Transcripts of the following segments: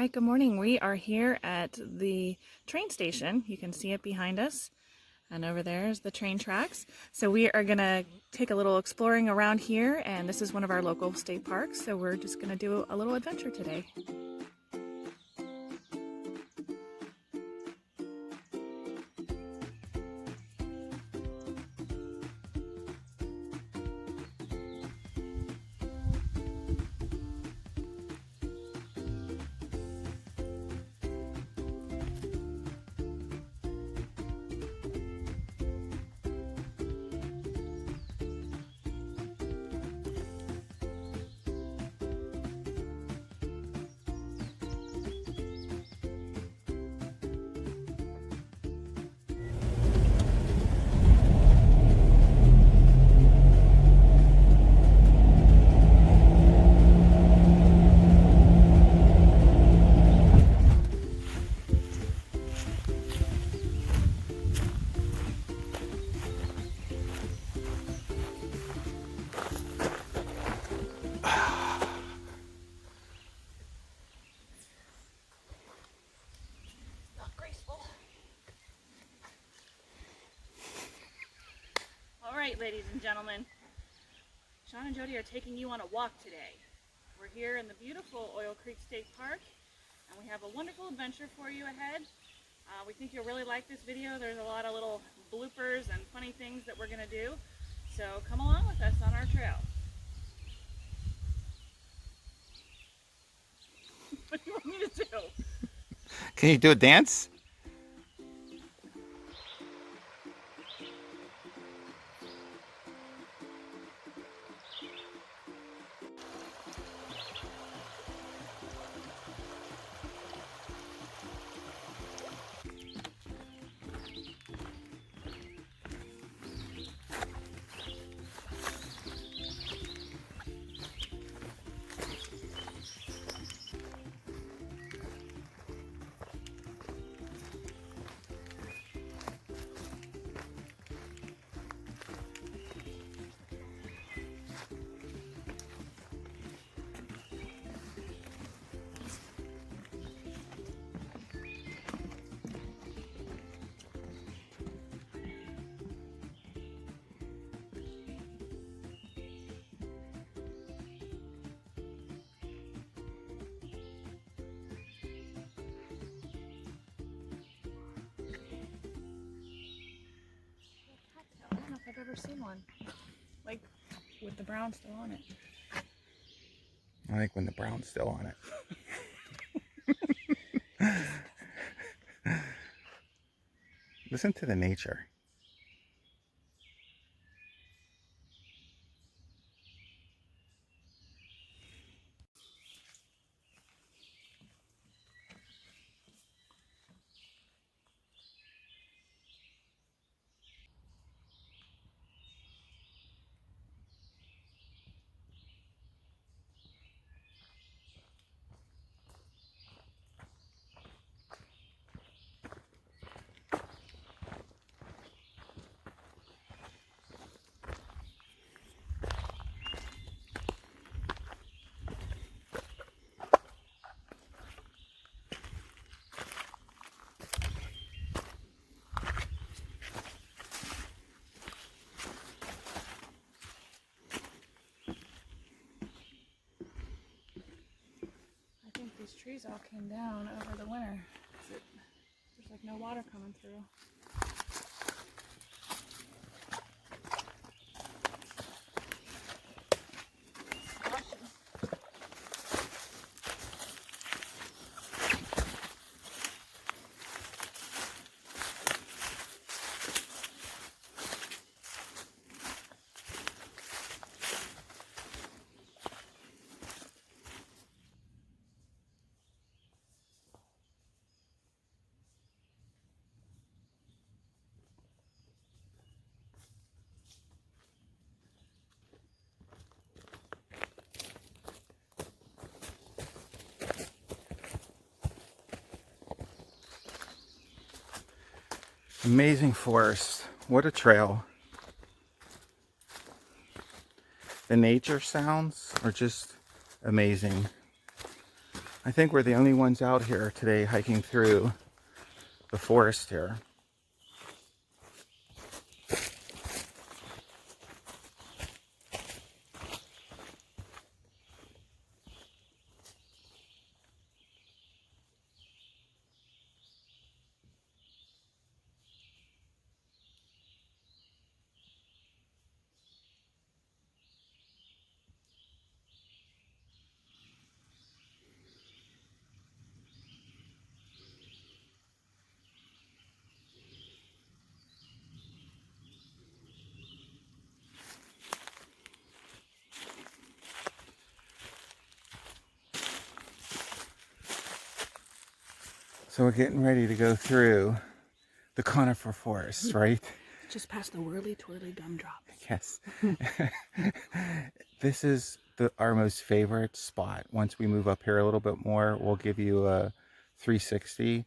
Hi, good morning. We are here at the train station. You can see it behind us. And over there is the train tracks. So we are going to take a little exploring around here, and this is one of our local state parks. So we're just going to do a little adventure today. All right, ladies and gentlemen, Sean and Jody are taking you on a walk today. We're here in the beautiful Oil Creek State Park, and we have a wonderful adventure for you ahead. We think you'll really like this video. There's a lot of little bloopers and funny things that we're going to do, so come along with us on our trail. What do you want me to do? Can you do a dance? I don't know if I've ever seen one, like with the brown still on it. I like when the brown's still on it. Listen to the nature. I think these trees all came down over the winter. There's like no water coming through. Amazing forest. What a trail. The nature sounds are just amazing. I think we're the only ones out here today hiking through the forest here. So we're getting ready to go through the conifer forest, right? Just past the whirly twirly gumdrops. Yes. This is our most favorite spot. Once we move up here a little bit more, we'll give you a 360.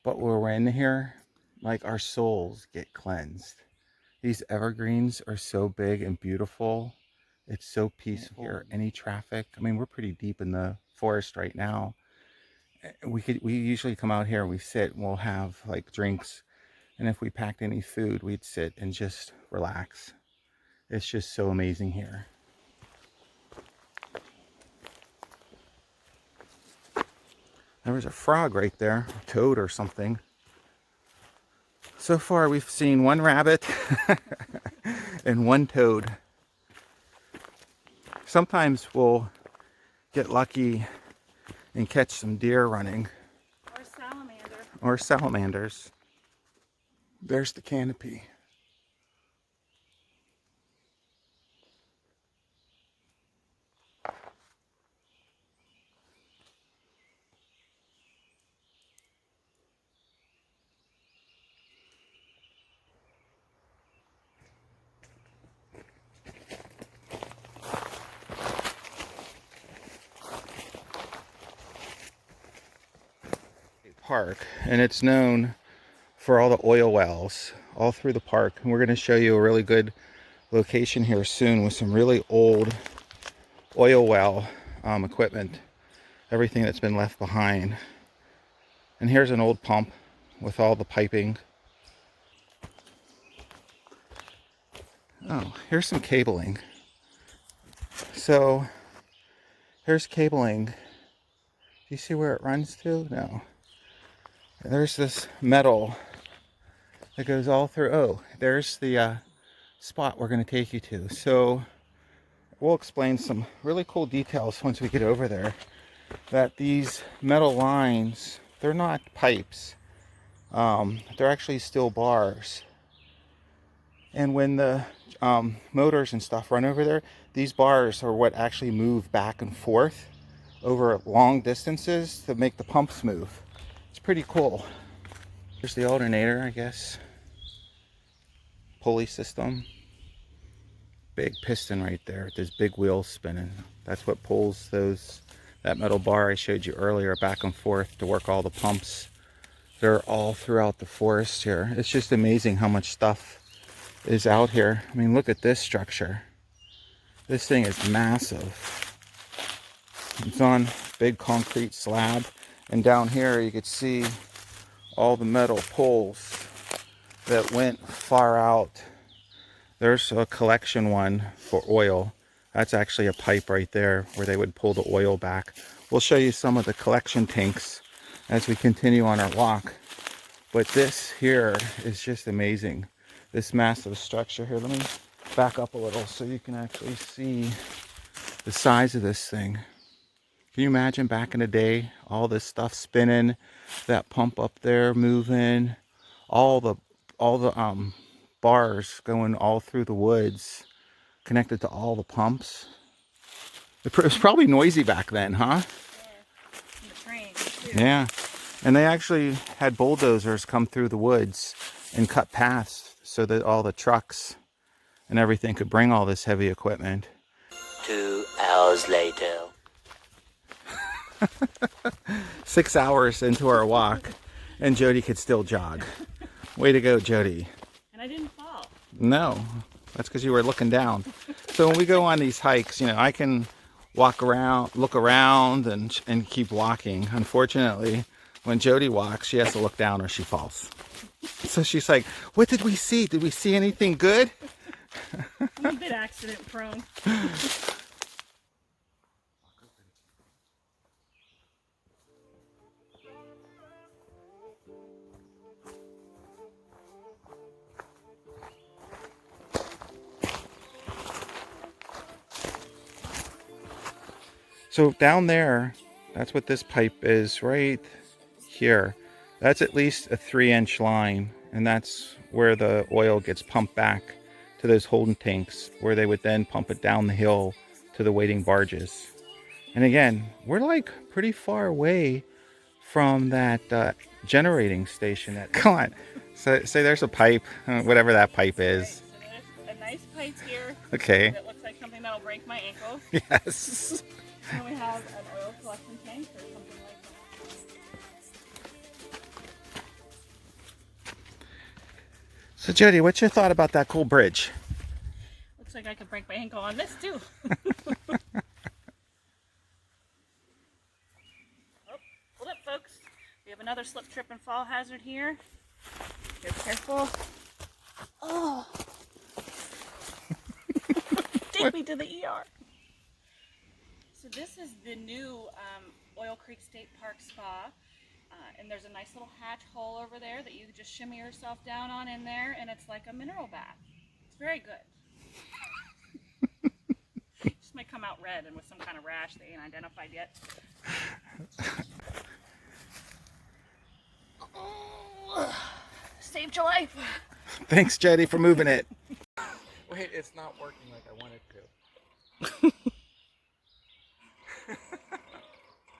But when we're in here, like, our souls get cleansed. These evergreens are so big and beautiful. It's so peaceful here. Any traffic. I mean, we're pretty deep in the forest right now. We usually come out here and we sit and we'll have like drinks. And if we packed any food, we'd sit and just relax. It's just so amazing here. There was a frog right there, a toad or something. So far we've seen one rabbit and one toad. Sometimes we'll get lucky and catch some deer running. Or salamander. Or salamanders. There's the canopy. Park, and it's known for all the oil wells all through the park, and we're going to show you a really good location here soon with some really old oil well equipment, everything that's been left behind. And here's an old pump with all the piping. Oh, here's some cabling. So here's cabling. Do you see where it runs to? No. There's this metal that goes all through. Oh, there's the spot we're going to take you to. So we'll explain some really cool details once we get over there. That these metal lines, they're not pipes. They're actually steel bars. And when the motors and stuff run over there, these bars are what actually move back and forth over long distances to make the pumps move. It's pretty cool. Here's the alternator, I guess. Pulley system. Big piston right there with those big wheels spinning. That's what pulls that metal bar I showed you earlier back and forth to work all the pumps. They're all throughout the forest here. It's just amazing how much stuff is out here. I mean, look at this structure. This thing is massive. It's on a big concrete slab. And down here you could see all the metal poles that went far out. There's a collection one for oil. That's actually a pipe right there where they would pull the oil back. We'll show you some of the collection tanks as we continue on our walk. But this here is just amazing. This massive structure here. Let me back up a little so you can actually see the size of this thing. Can you imagine back in the day, all this stuff spinning, that pump up there moving, all the bars going all through the woods, connected to all the pumps? It was probably noisy back then, huh? Yeah. And the trains too. Yeah. And they actually had bulldozers come through the woods and cut paths so that all the trucks and everything could bring all this heavy equipment. 2 hours later. 6 hours into our walk, and Jody could still jog. Way to go, Jody. And I didn't fall. No, that's because you were looking down. So when we go on these hikes, you know, I can walk around, look around, and keep walking. Unfortunately, when Jody walks, she has to look down or she falls. So she's like, "What did we see? Did we see anything good?" I'm a bit accident prone. So down there, that's what this pipe is right here. That's at least a 3-inch line, and that's where the oil gets pumped back to those holding tanks, where they would then pump it down the hill to the waiting barges. And again, we're like pretty far away from that generating station. Come on, so say there's a pipe, whatever that pipe is. Right, so there's a nice pipe here. Okay. That looks like something that'll break my ankle. Yes. And we have an oil collection tank or something like that. So Jody, what's your thought about that cool bridge? Looks like I could break my ankle on this too. Oh, hold up folks. We have another slip, trip, and fall hazard here. Be careful. Oh. Take me to the ER. So this is the new Oil Creek State Park Spa. And there's a nice little hatch hole over there that you can just shimmy yourself down on in there, and it's like a mineral bath. It's very good. Just might come out red and with some kind of rash they ain't identified yet. Oh, saved your life. Thanks, Jody, for moving it. Wait, it's not working like I want it to.